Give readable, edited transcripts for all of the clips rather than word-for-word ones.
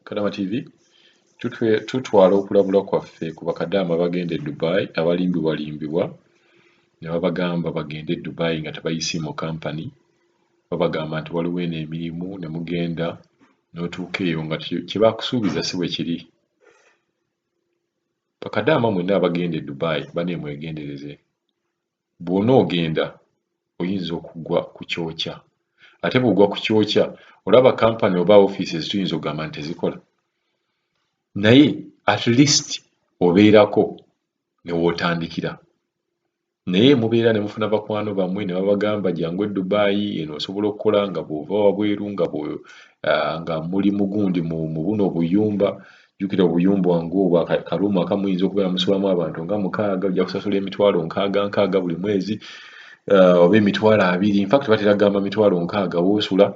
Bakadaama TV tutwala okulabula kwaffe ku Bakadaama abagenda e Dubai abalimbibwa ne babagamba bagende e Dubai nga tebayise mu kampani babagamba nti waliwo eno emirimu ne mugenda n'otuuka eyo nga kye bakusuubiza si bwe kiri. Bakadaama mwenna abagenda e Dubai baneemwegendereze. Bw'onoogenda oyinza okugwa ku kyokya. Ate bw'ogwa ku kyokya olaba kampani oba offices tuyinza okugamba nti tezikola. Naye at least obeerako ne wootandikira. Naye mubeera ne mufuna bakwano bammwe ne babagamba jangu e Dubai eno osobola okukola nga bw'ova wabweru nga muli mugundi mu buno obuyumba. Jjukira obuyumba wangu obwo akaruumu akamu muyinza okubeera musulamu abantu nga 6 ojja kusasula emitwalo 6 buli mwezi oba emitwalo 2. In fact batera gamba mitwalo 6 woosula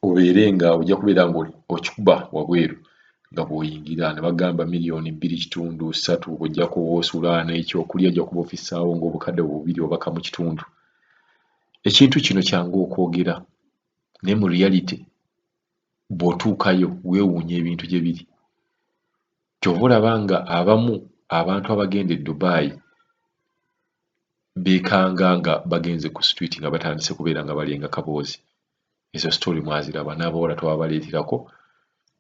obeere nga ojja kubeera nga okikuba wabweru nga bw'oyingira ne bagamba $2.3 million ojja kuwoosula n'ekyokulya ojja kuba ofissaawo ng'obukadde 2 oba 1.5. Ekintu kino kyangu okwogera naye mu reality bw'otuukayo weewuunya ebintu gye biri. Kyova olaba nga abamu abantu abagenda e Dubai beekanga nga bagenze ku street nga batandise kubeera nga balyenga kaboozi. Ezo story mwaziraba n'abawala twabaleeterako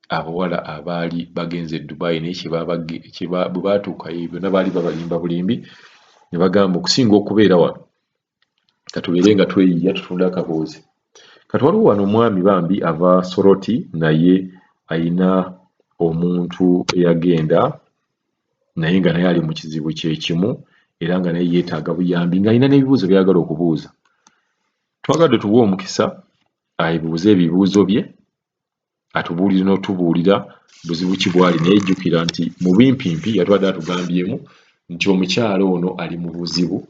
abawala abaali bagenze e Dubai naye bwe baatuukayo byonna baali babalimba bulimbi ne bagamba okusinga okubeera wano katubeere nga tweyiya tutunda akaboozi. Kati waliwo wano omwami bambi ava Soroti naye ayina omuntu eyagenda naye nga naye ali mu kizibu kye kimu era nga naye yeetaaga buyambi ng'alina n'ebibuuzo by'ayagala okubuuza. Twagadde tuwe omukisa ayibuuze ebibuuzo bye atubuulire n'otubuulira buzibu ki bwali naye jjukira nti mu bimpimpi yatwadde atugambyemu nti omukyala ono ali mu buzibu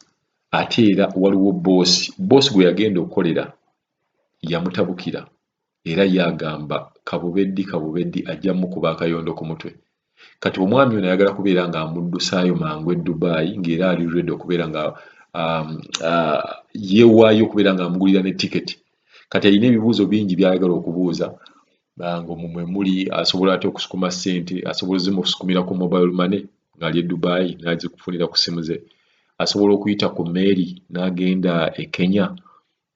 ate era waliwo boosi gwe yagenda okukolera yamutabukira era yagamba kabubeddi ajja mukuba akayondo ku mutwe. Kati omwami ono ayagala kubeera nga amuddusaayo mangu e Dubai ng'era ali ready okubeera nga yeewaayo okubeera nga amugulira ne tiketi. Kati alina ebibuuzo bingi by'ayagala okubuuza ng'omwo mwe muli asobola ate okusukuma ssente, asobola zimusukumira ku mobile money ng'ali e Dubai n'azikufunira ku ssimu ze, asobola okuyita ku mmeeri n'agenda e Kenya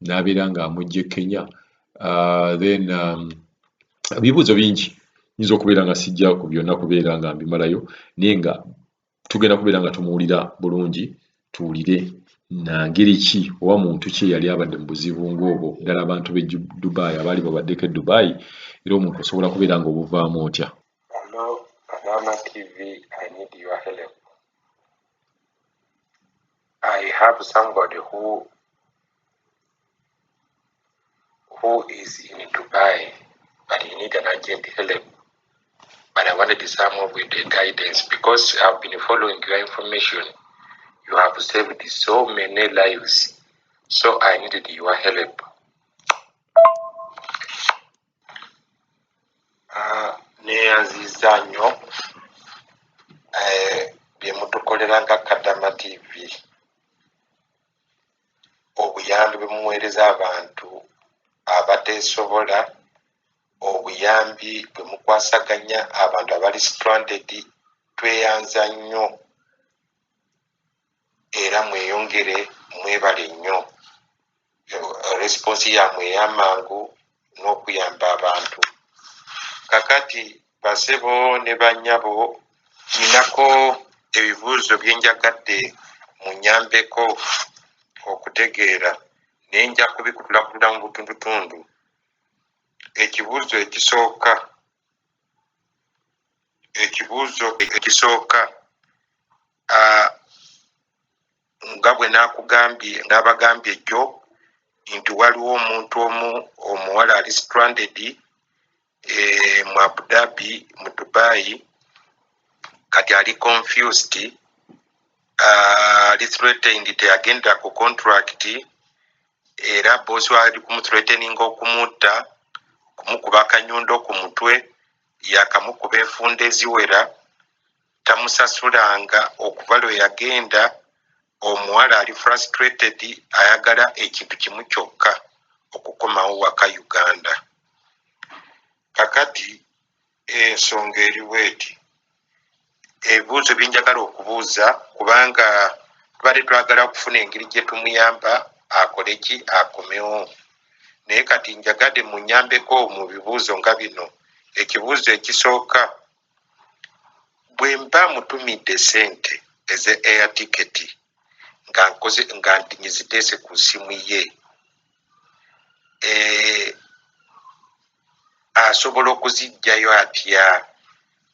n'abeera ng'amugja e Kenya. Then ebibuuzo bingi nyinza okubeera nga sijja ku byonna kubeera nga mbimalayo naye nga tugenda kubeera nga tumuwulira bulungi tuwulire na ngeri ki oba muntu ki yali abadde mu buzibu ng'obwo ddala abantu b'e Dubai abaali babaddeko e Dubai era omuntu osobola kubeera nga obuvaamu otya. Hello, Bakadaama TV, I need your help. I have somebody who is in Dubai, but he needs an urgent help. But I wanted some of the guidance because I've been following your information. You have saved so many lives, so I needed your help. Neyanziza nnyo bye mutukolera nga Bakadaama TV. Obuyambi bwe mumuweereza abantu abateesobola, obuyambi bwe mukwasaganya abantu abali stranded, tweyanza nnyo era mweyongere mwebale nnyo. Response yammwe ey'amangu n'okuyamba abantu. Kakati basebo ne bannyabo ninako ebibuuzo bye njagadde munnyambeko okutegeera naye nja kubikutulakutula mu butundutundu. Ekibuuzo ekisooka nga bwe n'abagambye jjo nti waliwo omuntu omuwala ali stranded mu Abu Dhabi mu Dubai kati ali confused, ali threatened teyagenda ku contract era bosi wali kumuthreateninga okumutta, kumukuba akanyundo ku mutwe, yakamukuba enfunda eziwera, tamusasulanga. Okuva lwe yagenda omuwala ali frustrated, ayagala ekintu kimu kyokka okukomawo waka Uganda. Kakati ensonga eriweeti ebibuuzo byenjagala okubuuza kubanga tubadde twagala okufuna engeri gye tumuyamba akole ki akomewo naye kati njagadde munyambeko mu bibuuzo nga bino. Ekibuuzo ekisooka, bwe mba mutumidde sente eze air ticket nga nyiziteese ku ssimu ye, asobola okuziggyayo atya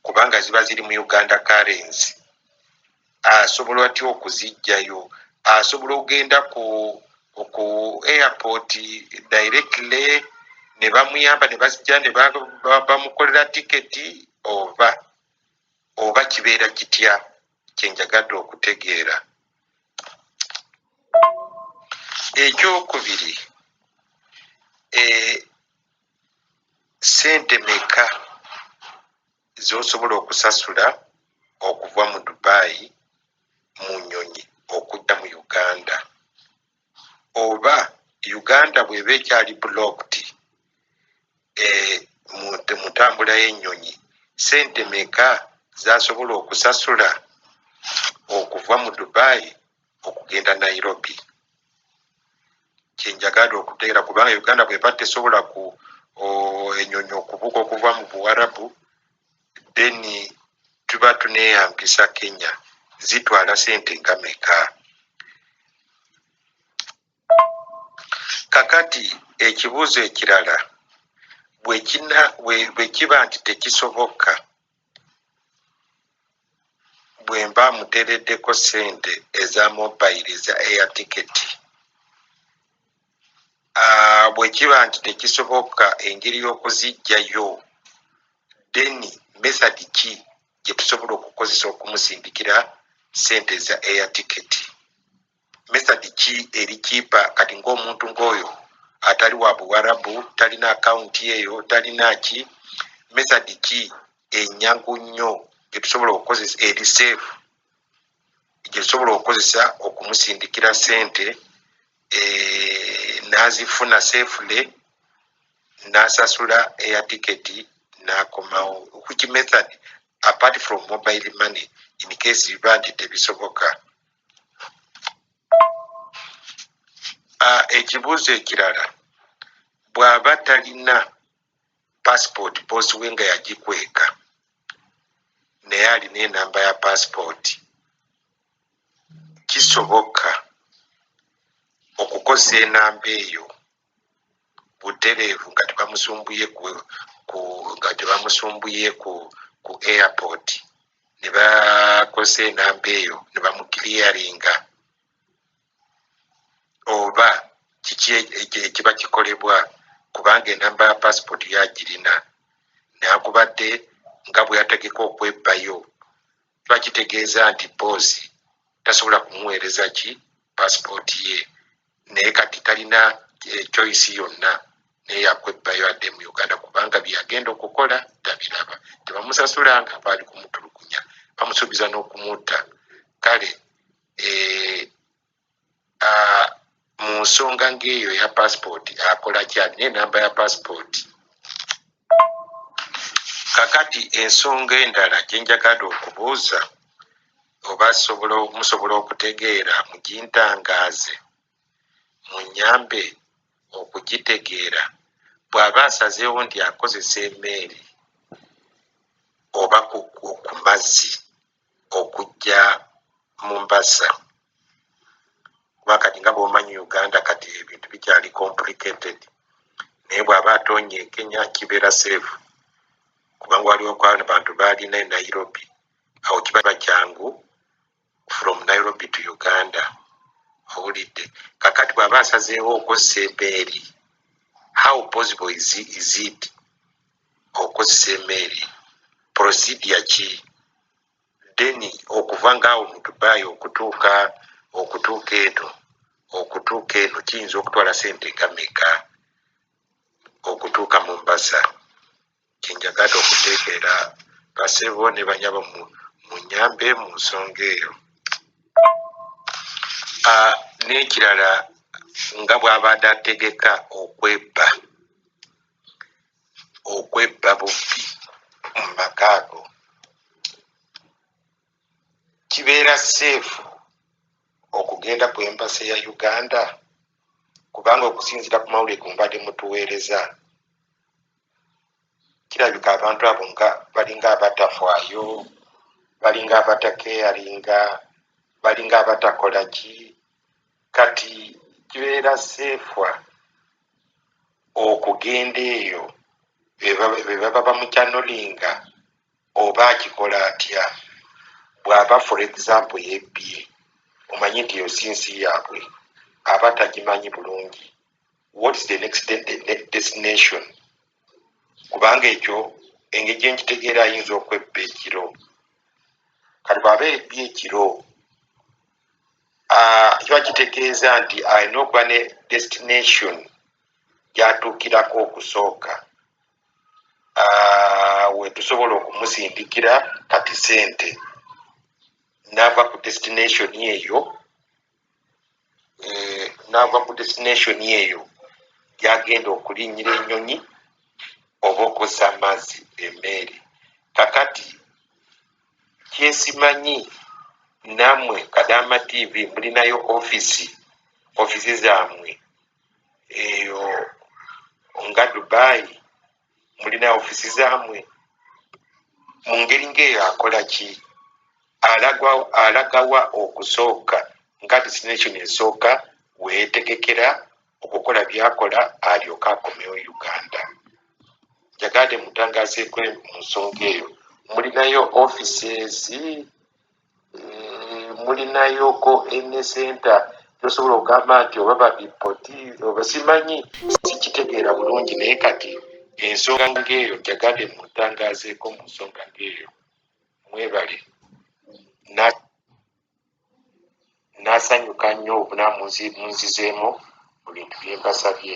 kubanga ziba ziri mu Uganda currency? Asobola atya okuziggyayo? Asobola okugenda ku airport directly ne bamuyamba ne bazijja ne bamukolera tiketi oba kibeera kitya? Kyenjagadde okutegeera. Ekyokubiri, sente meka zosobola okusasula okuva mu Dubai mu nnyonyi okujja mu Uganda, oba Uganda bw'eba ekyali blocked mu ntambula y'ennyonyi, sente meka zasobola okusasula okuva mu Dubai okugenda Nairobi? Kyenjagala okutegeera kubanga Uganda bw'eba tesobola ku ennyonyi okubuuka okuva mu Buwarabu, then tuba tuneeyambisa Kenya. Zitwala sente nga meka? Kakati ekibuuzo ekirala, bwe kiba nti tekisoboka, bwe mba muteereddeko sente eza mobile eza air ticket, bwe kiba nti tekisoboka engeri y'okuziggyayo, then method ki gye tusobola okukozesa okumusindikira sente eza air ticket? Method ki eri kiipa kati ng'omuntu ng'oyo atali wa Buwarabu, talina akawunti eyo, talina ki? Method ki enyangu nnyo gye tusobola okukozesa eri safe gye tusobola okukozesa okumusindikira sente n'azifuna safely n'asasula air ticket n'akomawo? Which method apart from mobile money in case biba nti tebisoboka? Ekibuuzo ekirala, bw'aba talina passport post we nga yagikweka naye alina enamba ya passport, kisoboka okukozesa enamba eyo butereevu nga tebamusumbuye ku airport, ne bakozesa enamba eyo ne bamukiliyaringa? Oba kiki ekiba kikolebwa kubanga enamba ya passport yagirina nakubadde nga bwe yategeka okwebbayo? Kiba kitegeeza nti boosi tasobola kumuweereza ki passport ye, naye kati talina choice yonna naye yakwebbayo adde mu Uganda kubanga byagenda okukola tabiraba. Tebamusasulanga, baali kumutulugunya, bamusuubiza n'okumutta. Kale mu nsonga ng'eyo ya passport akola ki? Alina enamba ya passport. Kakati ensonga endala gye njagala okubuuza oba musobola okutegeera mugintangaaze munyambe okugitegeera, bw'aba asazeewo nti akozesa emmeeri oba ku mazzi okujja Mombasa, kuba kati nga bw'omanyi Uganda kati ebintu bikyali complicated, naye bw'aba atonye e Kenya kibeera safe kubanga waliwo kwa bantu baalina e Nairobi, awo kiba kyangu from Nairobi to Uganda. Owulidde? Kakati bw'aba asazeewo okozesa emmeeri, how possible is it okozesa emmeeri? Procedure ki? Then okuva ngaawo mu Dubai okutuuka eno kiyinza okutwala sente nga meka okutuuka Mombasa? Kyenjagala okutegeera basebo ne banyaba mu nyambe mu nsonga eyo. N'ekirala, nga bw'abadde ategeka okwebba bubbi mu akaago kibeera safe okugenda ku embassy ya Uganda kubanga okusinziira ku mawulire gumbadde mutuweereza kirabika abantu abo nga balinga abatafaayo balinga abatakeyalinga balinga abatakola ki kati kibeera seefwa okugenda eyo bebaba bamukyanolinga oba akikola atya bw'aba for example yebbye omanyi nti yo sinsi yaabwe aba tagimanyi bulungi what is the next destination kubanga ekyo engeri gyenkitegeera ayinza okwebba ekiro kati bw'aba ebbye ekiro kiba kitegeeza nti alina okuba ne destination gyatuukirako okusooka wetusobola okumusindikira kati sente n'ava ku destination eyo gyagenda okulinnyira ennyonyi oba okussa amazzi emmeeri kakati kyesimanyi nammwe Kadaama TV mulinayo ofisi zammwe eyo nga Dubai mulina ofisi zammwe mu ngeri ng'eyo akola ki alagawa okusooka nga destination esooka weetegekera okukola byakola alyoka akomewo Uganda njagadde mutangazeeko mu nsonga eyo mulinayo offices mulinayoko ene center tosobola okugamba nti oba babipoti oba simanyi sikitegeera bulungi naye kati ensonga ng'eyo njagadde mutangazeeko mu nsonga ng'eyo mwebale nasanyuka nnyo obunamunzizeemu mu bintu bye mbasabye